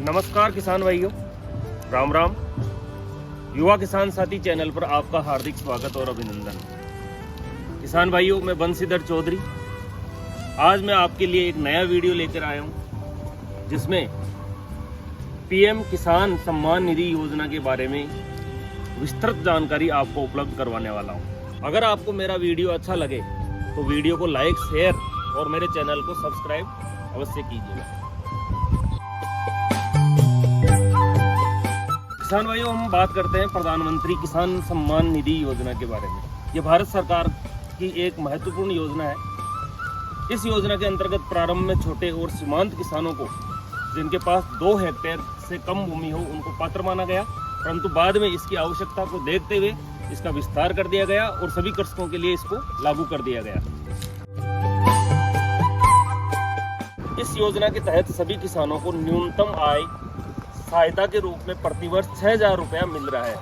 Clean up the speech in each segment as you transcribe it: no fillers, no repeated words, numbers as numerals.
नमस्कार किसान भाइयों, राम राम। युवा किसान साथी चैनल पर आपका हार्दिक स्वागत और अभिनंदन। किसान भाइयों, मैं बंशीधर चौधरी आज मैं आपके लिए एक नया वीडियो लेकर आया हूं, जिसमें पीएम किसान सम्मान निधि योजना के बारे में विस्तृत जानकारी आपको उपलब्ध करवाने वाला हूं। अगर आपको मेरा वीडियो अच्छा लगे तो वीडियो को लाइक, शेयर और मेरे चैनल को सब्सक्राइब अवश्य कीजिएगा। किसान भाइयों, हम बात करते हैं प्रधानमंत्री किसान सम्मान निधि योजना के बारे में। ये भारत सरकार की एक महत्वपूर्ण योजना है। इस योजना के अंतर्गत प्रारंभ में छोटे और सीमांत किसानों को, जिनके पास 2 हेक्टेयर से कम भूमि हो, उनको पात्र माना गया, परंतु बाद में इसकी आवश्यकता को देखते हुए इसका विस्तार कर दिया गया और सभी कृषकों के लिए इसको लागू कर दिया गया। इस योजना के तहत सभी किसानों को न्यूनतम आय सहायता के रूप में प्रतिवर्ष 6,000 रुपया मिल रहा है।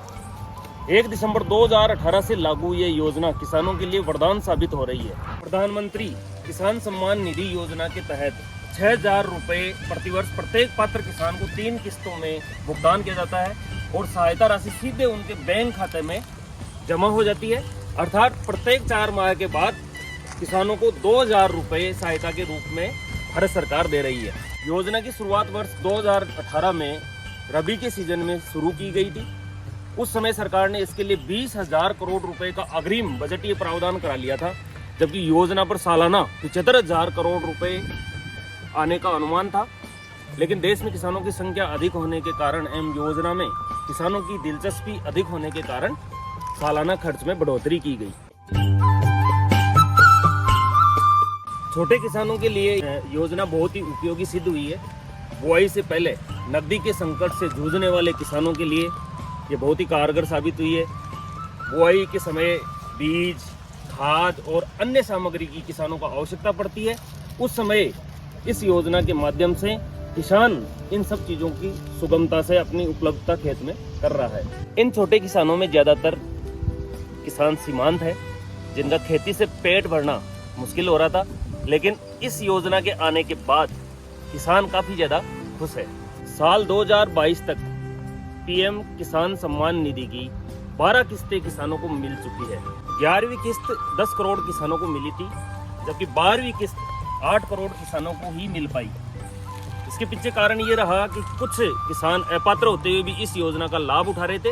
1 दिसंबर 2018 से लागू ये योजना किसानों के लिए वरदान साबित हो रही है। प्रधानमंत्री किसान सम्मान निधि योजना के तहत 6,000 रुपये प्रतिवर्ष प्रत्येक पात्र किसान को 3 किस्तों में भुगतान किया जाता है और सहायता राशि सीधे उनके बैंक खाते में जमा हो जाती है। अर्थात प्रत्येक 4 माह के बाद किसानों को 2,000 रुपये सहायता के रूप में भारत सरकार दे रही है। योजना की शुरुआत वर्ष 2018 में रबी के सीजन में शुरू की गई थी। उस समय सरकार ने इसके लिए 20,000 करोड़ रुपए का अग्रिम बजटीय प्रावधान करा लिया था, जबकि योजना पर सालाना 75,000 करोड़ रुपए आने का अनुमान था। लेकिन देश में किसानों की संख्या अधिक होने के कारण एवं योजना में किसानों की दिलचस्पी अधिक होने के कारण सालाना खर्च में बढ़ोतरी की गई। छोटे किसानों के लिए योजना बहुत ही उपयोगी सिद्ध हुई है। बुआई से पहले नकदी के संकट से जूझने वाले किसानों के लिए ये बहुत ही कारगर साबित हुई है। बुआई के समय बीज, खाद और अन्य सामग्री की किसानों को आवश्यकता पड़ती है। उस समय इस योजना के माध्यम से किसान इन सब चीज़ों की सुगमता से अपनी उपलब्धता खेत में कर रहा है। इन छोटे किसानों में ज़्यादातर किसान सीमांत है, जिनका खेती से पेट भरना मुश्किल हो रहा था। लेकिन इस योजना के आने के बाद किसान काफ़ी ज़्यादा खुश है। साल 2022 तक पीएम किसान सम्मान निधि की 12 किस्तें किसानों को मिल चुकी है। 11वीं किस्त 10 करोड़ किसानों को मिली थी, जबकि 12वीं किस्त 8 करोड़ किसानों को ही मिल पाई। इसके पीछे कारण ये रहा कि कुछ किसान अपात्र होते हुए भी इस योजना का लाभ उठा रहे थे,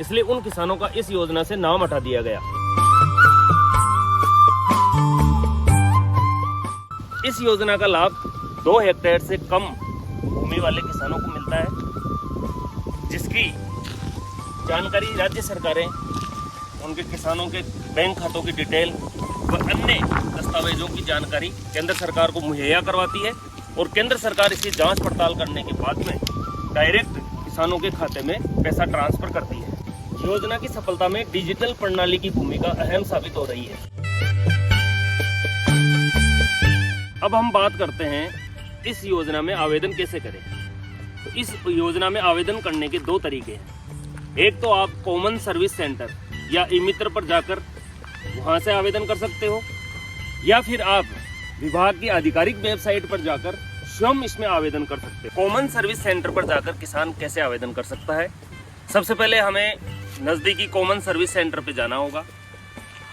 इसलिए उन किसानों का इस योजना से नाम हटा दिया गया। इस योजना का लाभ 2 हेक्टेयर से कम भूमि वाले किसानों को मिलता है, जिसकी जानकारी राज्य सरकारें उनके किसानों के बैंक खातों की डिटेल व अन्य दस्तावेजों की जानकारी केंद्र सरकार को मुहैया करवाती है और केंद्र सरकार इसी जांच पड़ताल करने के बाद में डायरेक्ट किसानों के खाते में पैसा ट्रांसफर करती है। योजना की सफलता में डिजिटल प्रणाली की भूमिका अहम साबित हो रही है। अब हम बात करते हैं इस योजना में आवेदन कैसे करें। तो इस योजना में आवेदन करने के 2 तरीके हैं। एक तो आप कॉमन सर्विस सेंटर या ई मित्र पर जाकर वहां से आवेदन कर सकते हो, या फिर आप विभाग की आधिकारिक वेबसाइट पर जाकर स्वयं इसमें आवेदन कर सकते हो। कॉमन सर्विस सेंटर पर जाकर किसान कैसे आवेदन कर सकता है? सबसे पहले हमें नज़दीकी कॉमन सर्विस सेंटर पर जाना होगा।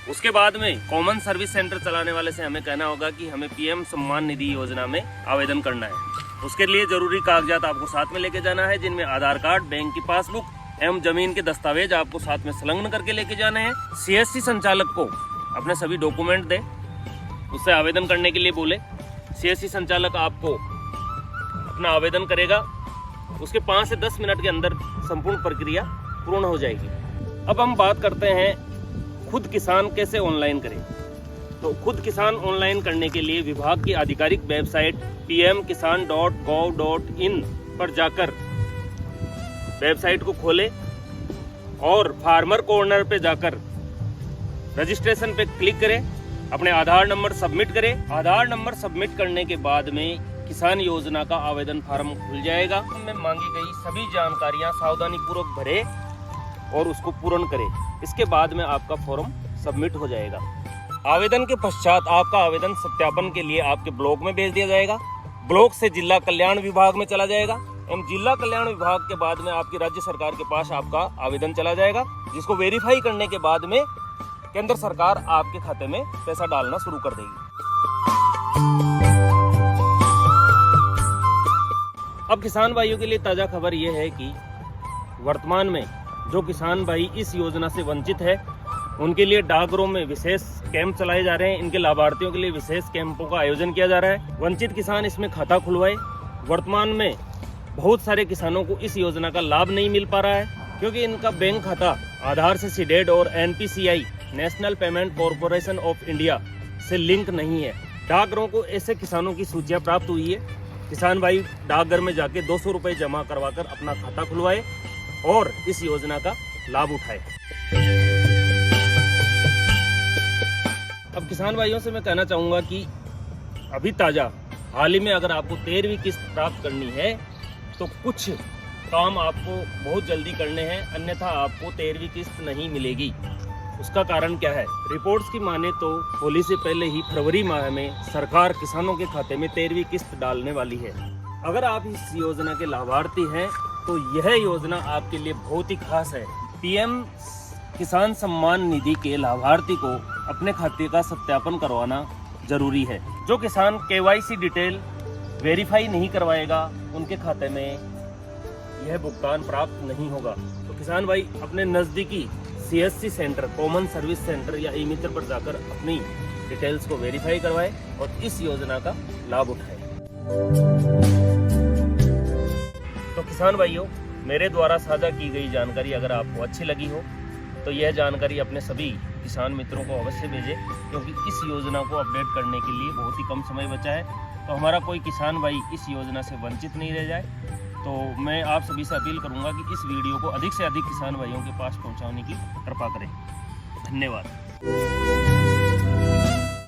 उसके बाद में कॉमन सर्विस सेंटर चलाने वाले से हमें कहना होगा कि हमें पीएम सम्मान निधि योजना में आवेदन करना है। उसके लिए जरूरी कागजात आपको साथ में लेके जाना है, जिनमें आधार कार्ड, बैंक की पासबुक एवं जमीन के दस्तावेज आपको साथ में संलग्न करके लेके जाने हैं। सीएससी संचालक को अपने सभी डॉक्यूमेंट दे, उससे आवेदन करने के लिए बोले। सीएससी संचालक आपको अपना आवेदन करेगा, उसके 5 से 10 मिनट के अंदर संपूर्ण प्रक्रिया पूर्ण हो जाएगी। अब हम बात करते हैं खुद किसान कैसे ऑनलाइन करें। तो खुद किसान ऑनलाइन करने के लिए विभाग की आधिकारिक वेबसाइट pmkisan.gov.in पर जाकर वेबसाइट को खोलें और फार्मर कॉर्नर पे जाकर रजिस्ट्रेशन पे क्लिक करें, अपने आधार नंबर सबमिट करें। आधार नंबर सबमिट करने के बाद में किसान योजना का आवेदन फार्म खुल जाएगा। में मांगी गई सभी जानकारियां सावधानी पूर्वक भरें और उसको पूर्ण करें। इसके बाद में आपका फॉर्म सबमिट हो जाएगा। आवेदन के पश्चात आपका आवेदन सत्यापन के लिए आपके ब्लॉक में भेज दिया जाएगा। ब्लॉक से जिला कल्याण विभाग में चला जाएगा एवं जिला कल्याण विभाग के बाद में आपकी राज्य सरकार के पास आपका आवेदन चला जाएगा, जिसको वेरीफाई करने के बाद में केंद्र सरकार आपके खाते में पैसा डालना शुरू कर देगी। अब किसान भाइयों के लिए ताज़ा खबर यह है कि वर्तमान में जो किसान भाई इस योजना से वंचित है उनके लिए डाकघरों में विशेष कैंप चलाए जा रहे हैं। इनके लाभार्थियों के लिए विशेष कैंपों का आयोजन किया जा रहा है। वंचित किसान इसमें खाता खुलवाए। वर्तमान में बहुत सारे किसानों को इस योजना का लाभ नहीं मिल पा रहा है क्योंकि इनका बैंक खाता आधार से सीडेड और NPCI national payment corporation of India से लिंक नहीं है। डाकघरों को ऐसे किसानों की सूचियां प्राप्त हुई है। किसान भाई डाकघर में जाके 200 रुपये जमा करवाकर अपना खाता खुलवाए और इस योजना का लाभ उठाए। अब किसान भाइयों से मैं कहना चाहूँगा कि अभी ताज़ा हाल ही में अगर आपको 13वीं किस्त प्राप्त करनी है तो कुछ काम आपको बहुत जल्दी करने हैं, अन्यथा आपको 13वीं किस्त नहीं मिलेगी। उसका कारण क्या है? रिपोर्ट्स की माने तो होली से पहले ही फरवरी माह में सरकार किसानों के खाते में 13वीं किस्त डालने वाली है। अगर आप इस योजना के लाभार्थी हैं तो यह योजना आपके लिए बहुत ही खास है। PM किसान सम्मान निधि के लाभार्थी को अपने खाते का सत्यापन करवाना जरूरी है। जो किसान KYC डिटेल वेरीफाई नहीं करवाएगा उनके खाते में यह भुगतान प्राप्त नहीं होगा। तो किसान भाई अपने नज़दीकी CSC centre, common service centre या ई-मित्र पर जाकर अपनी डिटेल्स को वेरीफाई करवाएं और इस योजना का लाभ उठाएं। तो किसान भाइयों, मेरे द्वारा साझा की गई जानकारी अगर आपको अच्छी लगी हो तो यह जानकारी अपने सभी किसान मित्रों को अवश्य भेजें, क्योंकि इस योजना को अपडेट करने के लिए बहुत ही कम समय बचा है। तो हमारा कोई किसान भाई इस योजना से वंचित नहीं रह जाए। तो मैं आप सभी से अपील करूंगा कि इस वीडियो को अधिक से अधिक किसान भाइयों के पास पहुंचाने की कृपा करें। धन्यवाद।